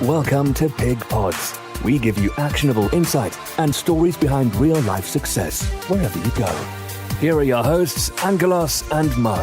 Welcome to Pig Pods. We give you actionable insight and stories behind real-life success wherever you go. Here are your hosts, Angelos and Mo.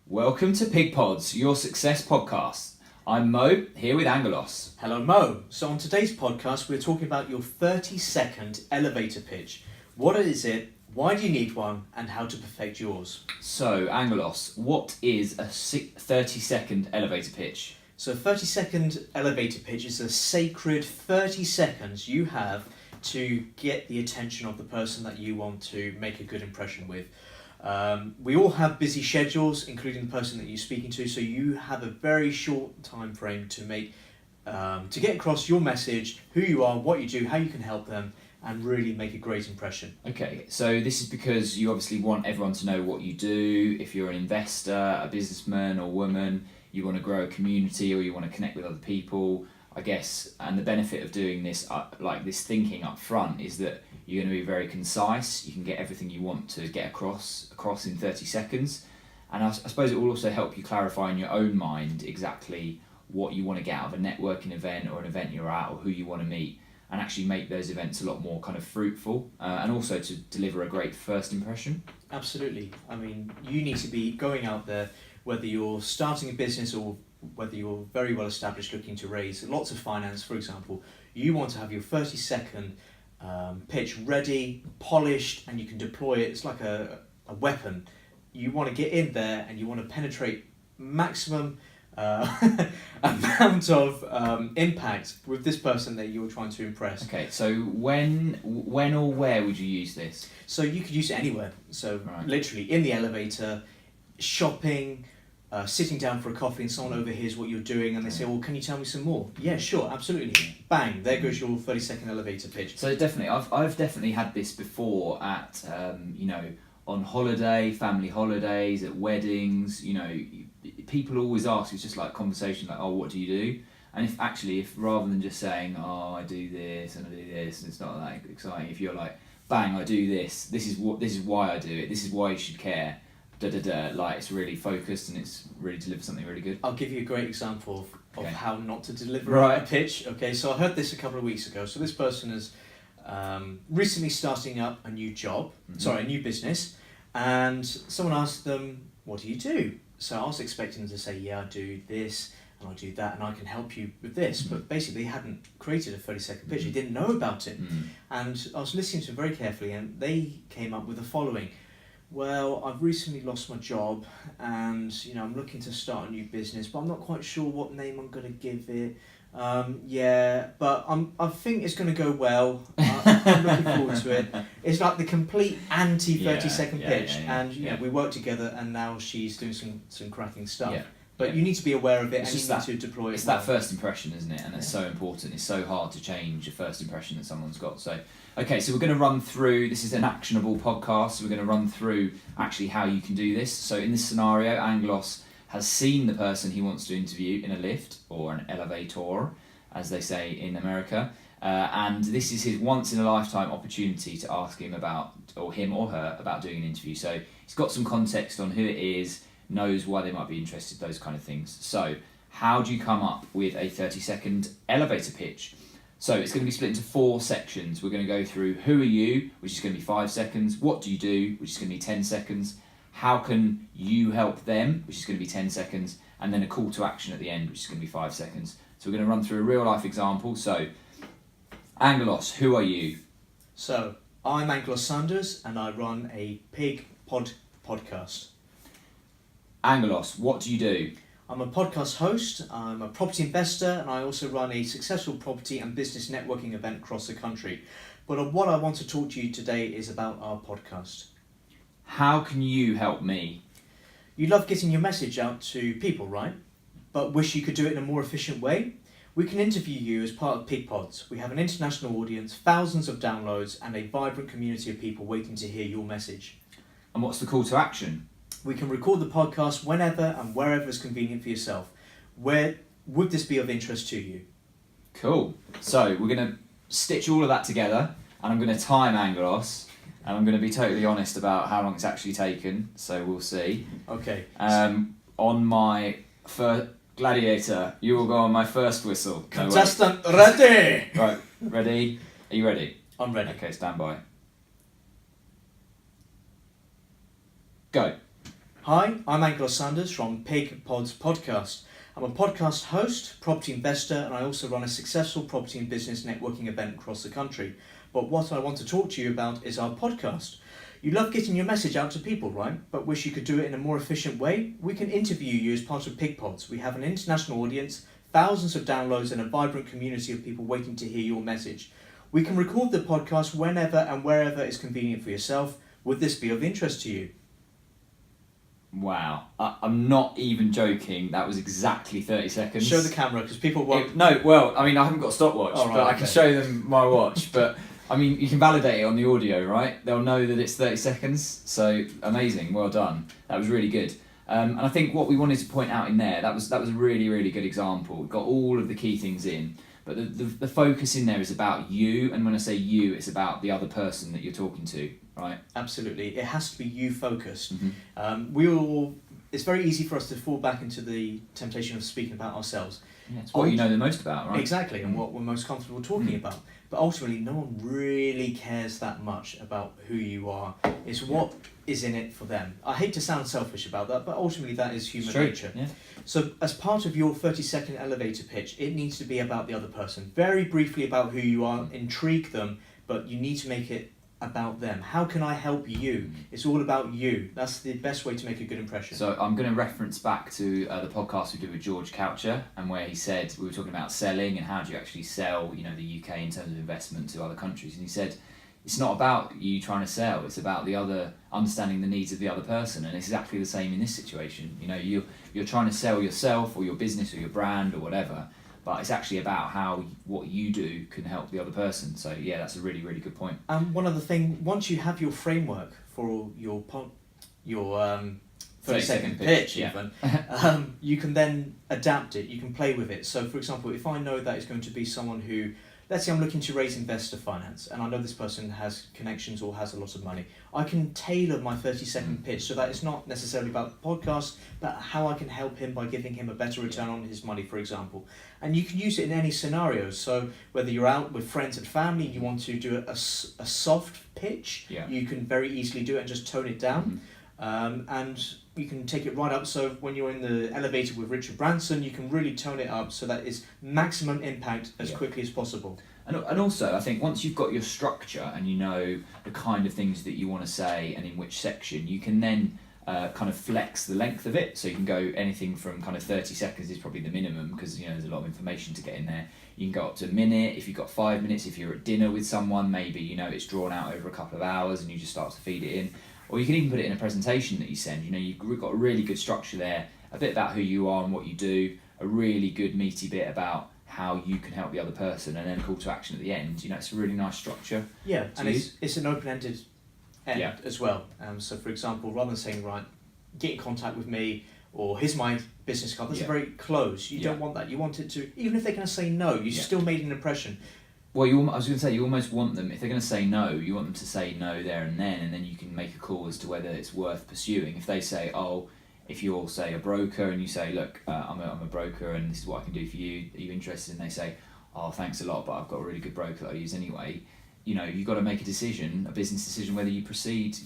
Welcome to Pig Pods, your success podcast. I'm Mo, here with Angelos. Hello Mo. So on today's podcast we're talking about your 30-second elevator pitch. What is it, why do you need one, and how to perfect yours? So, Angelos, what is a 30-second elevator pitch? So a 30-second elevator pitch is a sacred 30 seconds you have to get the attention of the person that you want to make a good impression with. We all have busy schedules, including the person that you're speaking to, so you have a very short time frame to make to get across your message, who you are, what you do, how you can help them, and really make a great impression. Okay, so this is because you obviously want everyone to know what you do. If you're an investor, a businessman or woman, you want to grow a community or you want to connect with other people, I guess. And the benefit of doing this, like this thinking up front, is that you're going to be very concise. You can get everything you want to get across in 30 seconds. And I suppose it will also help you clarify in your own mind exactly what you want to get out of a networking event or an event you're at or who you want to meet, and actually make those events a lot more kind of fruitful and also to deliver a great first impression. Absolutely. I mean, you need to be going out there, whether you're starting a business or whether you're very well established looking to raise lots of finance, for example. You want to have your 30-second pitch ready, polished, and you can deploy it. It's like a weapon. You want to get in there and you want to penetrate maximum amount of impact with this person that you're trying to impress. Okay, so when or where would you use this? So you could use it anywhere. So literally in the elevator, shopping, sitting down for a coffee, and someone overhears what you're doing and they say, well, can you tell me some more? Yeah, sure, absolutely. Bang, there goes your 30-second elevator pitch. So definitely, I've definitely had this before at, on holiday, family holidays, at weddings, people always ask, it's just like conversation, like, oh, what do you do? And if rather than just saying, oh, I do this and I do this, and it's not that exciting, if you're like, bang, I do this is why I do it, this is why you should care, like it's really focused and it's really delivered something really good. I'll give you a great example of Okay. how not to deliver a pitch. Okay, so I heard this a couple of weeks ago. So this person is recently starting up a new a new business, and someone asked them, what do you do? So I was expecting them to say, yeah, I do this and I do that and I can help you with this. But basically they hadn't created a 30-second pitch. They didn't know about it. And I was listening to them very carefully, and they came up with the following. Well, I've recently lost my job and I'm looking to start a new business, but I'm not quite sure what name I'm going to give it. But I think it's going to go well. I'm looking forward to it. It's like the complete anti 30-second pitch, and we work together, and now she's doing some cracking stuff. Yeah. But you need to be aware of it, and you need to deploy it. It's that first impression, isn't it? And it's so important. It's so hard to change a first impression that someone's got. So, okay, so we're going to run through. This is an actionable podcast. So we're going to run through actually how you can do this. So in this scenario, Angelos has seen the person he wants to interview in a lift or an elevator, as they say in America, and this is his once-in-a-lifetime opportunity to ask him about, or him or her, about doing an interview. So he's got some context on who it is, knows why they might be interested, those kind of things. So how do you come up with a 30-second elevator pitch? So it's going to be split into 4 sections. We're going to go through who are you, which is going to be 5 seconds, what do you do, which is going to be 10 seconds, how can you help them, which is going to be 10 seconds, and then a call to action at the end, which is going to be 5 seconds. So we're going to run through a real life example. So, Angelos, who are you? So, I'm Angelos Sanders and I run a Pig podcast. Angelos, what do you do? I'm a podcast host, I'm a property investor, and I also run a successful property and business networking event across the country. But what I want to talk to you today is about our podcast. How can you help me? You love getting your message out to people, right? But wish you could do it in a more efficient way? We can interview you as part of Pig Pods. We have an international audience, thousands of downloads, and a vibrant community of people waiting to hear your message. And what's the call to action? We can record the podcast whenever and wherever is convenient for yourself. Where would this be of interest to you? Cool. So we're going to stitch all of that together, and I'm going to time Angelos And I'm going to be totally honest about how long it's actually taken, so we'll see. Okay. On my first gladiator, you will go on my first whistle. No, Contestant ready! right, ready? Are you ready? I'm ready. Okay, stand by. Go. Hi, I'm Angelos from Pig Pods Podcast. I'm a podcast host, property investor, and I also run a successful property and business networking event across the country. But what I want to talk to you about is our podcast. You love getting your message out to people, right? But wish you could do it in a more efficient way? We can interview you as part of Pig Pods. We have an international audience, thousands of downloads, and a vibrant community of people waiting to hear your message. We can record the podcast whenever and wherever is convenient for yourself. Would this be of interest to you? Wow, I'm not even joking. That was exactly 30 seconds. Show the camera because people won't. I haven't got a stopwatch, Oh, right, but I can show them my watch. But I mean, you can validate it on the audio, right? They'll know that it's 30 seconds. So amazing, well done. That was really good. And I think what we wanted to point out in there, that was a really, really good example. We've got all of the key things in, but the focus in there is about you. And when I say you, it's about the other person that you're talking to, right? Absolutely, it has to be you focused. Mm-hmm. It's very easy for us to fall back into the temptation of speaking about ourselves. Yeah, it's what you know the most about, right? Exactly, and what we're most comfortable talking about. But ultimately, no one really cares that much about who you are. It's what is in it for them. I hate to sound selfish about that, but ultimately that is human nature. Yeah. So as part of your 30-second elevator pitch, it needs to be about the other person. Very briefly about who you are, intrigue them, but you need to make it about them. How can I help you? It's all about you. That's the best way to make a good impression. So I'm going to reference back to the podcast we did with George Coucher, and where he said, we were talking about selling and how do you actually sell, the UK in terms of investment to other countries. And he said, it's not about you trying to sell, it's about the other, understanding the needs of the other person. And it's exactly the same in this situation. You're trying to sell yourself or your business or your brand or whatever, but it's actually about what you do can help the other person. So yeah, that's a really, really good point. And one other thing, once you have your framework for your 30-second pitch, yeah. even, you can then adapt it, you can play with it. So for example, if I know that it's going to be someone who, let's say I'm looking to raise investor finance, and I know this person has connections or has a lot of money, I can tailor my 30-second pitch so that it's not necessarily about the podcast, but how I can help him by giving him a better return on his money, for example. And you can use it in any scenario. So whether you're out with friends and family, you want to do a soft pitch, you can very easily do it and just tone it down. And you can take it right up, so when you're in the elevator with Richard Branson, you can really tone it up so that it's maximum impact as quickly as possible. And also, I think once you've got your structure and you know the kind of things that you want to say and in which section, you can then kind of flex the length of it. So you can go anything from kind of 30 seconds is probably the minimum, because there's a lot of information to get in there. You can go up to a minute if you've got 5 minutes. If you're at dinner with someone, maybe it's drawn out over a couple of hours and you just start to feed it in. Or you can even put it in a presentation that you send. You've got a really good structure there, a bit about who you are and what you do, a really good meaty bit about how you can help the other person, and then a call to action at the end. It's a really nice structure. Yeah, and it's an open-ended end as well. So for example, rather than saying, right, get in contact with me, or here's my business card, that's very close. You don't want that. You want it to, even if they're going to say no, you still made an impression. Well, I was going to say, you almost want them, if they're going to say no, you want them to say no there and then you can make a call as to whether it's worth pursuing. If they say, if you're, say, a broker and you say, look, I'm a broker and this is what I can do for you, are you interested? And they say, thanks a lot, but I've got a really good broker that I use anyway. You've got to make a decision, a business decision, whether you proceed,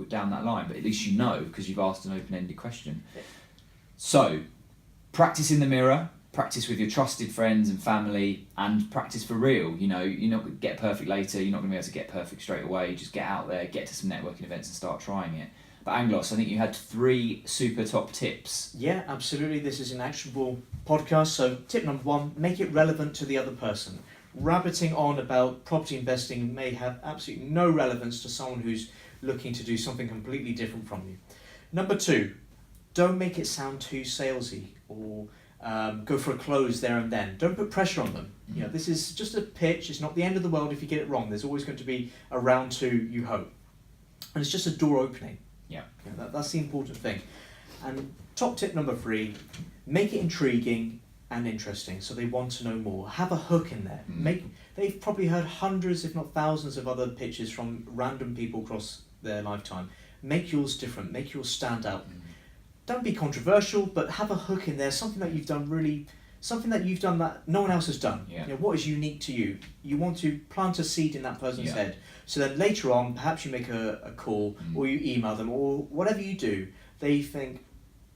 down that line. But at least because you've asked an open-ended question. So, practice in the mirror. Practice with your trusted friends and family, and practice for real. You're not going to get perfect later. You're not going to be able to get perfect straight away. Just get out there, get to some networking events and start trying it. But Angelos, I think you had 3 super top tips. Yeah, absolutely. This is an actionable podcast. So tip number 1, make it relevant to the other person. Rabbiting on about property investing may have absolutely no relevance to someone who's looking to do something completely different from you. Number 2, don't make it sound too salesy or go for a close there and then. Don't put pressure on them. This is just a pitch. It's not the end of the world if you get it wrong. There's always going to be a round 2, you hope. And it's just a door opening. That's the important thing. And top tip number 3, make it intriguing and interesting so they want to know more. Have a hook in there. they've probably heard hundreds, if not thousands, of other pitches from random people across their lifetime. Make yours different, make yours stand out. Don't be controversial, but have a hook in there, something that you've done that no one else has done. Yeah. You know, what is unique to you? You want to plant a seed in that person's head. So then later on, perhaps you make a call or you email them or whatever you do, they think,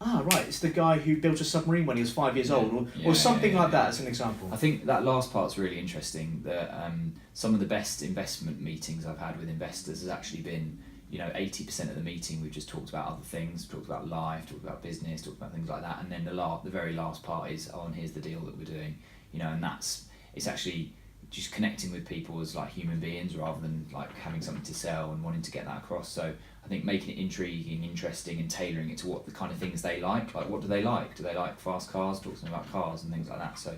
right, it's the guy who built a submarine when he was 5 years old or something like that as an example. I think that last part's really interesting, that some of the best investment meetings I've had with investors has actually been, 80% of the meeting we've just talked about other things, talked about life, talked about business, talked about things like that, and then the very last part is, and here's the deal that we're doing, and it's actually just connecting with people as like human beings rather than like having something to sell and wanting to get that across. So I think making it intriguing, interesting, and tailoring it to what the kind of things they like what do they like? Do they like fast cars? Talk to them about cars and things like that. So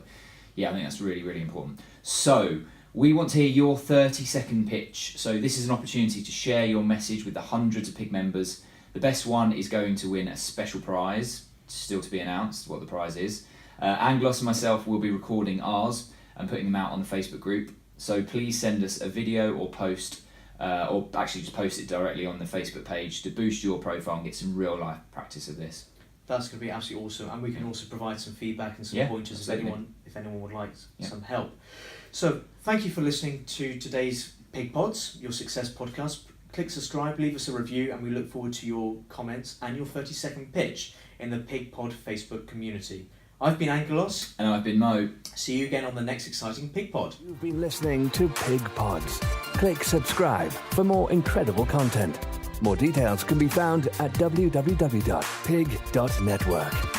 yeah, I think that's really, really important. So we want to hear your 30-second pitch. So this is an opportunity to share your message with the hundreds of PIG members. The best one is going to win a special prize, still to be announced what the prize is. Angelos and myself will be recording ours and putting them out on the Facebook group. So please send us a video or post, or actually just post it directly on the Facebook page to boost your profile and get some real life practice of this. That's going to be absolutely awesome, and we can also provide some feedback and some pointers if anyone would like some help. So thank you for listening to today's Pig Pods, your success podcast. Click subscribe, leave us a review, and we look forward to your comments and your 30-second pitch in the Pig Pod Facebook community. I've been Angelos. And I've been Mo. See you again on the next exciting Pig Pod. You've been listening to Pig Pods. Click subscribe for more incredible content. More details can be found at www.pig.network.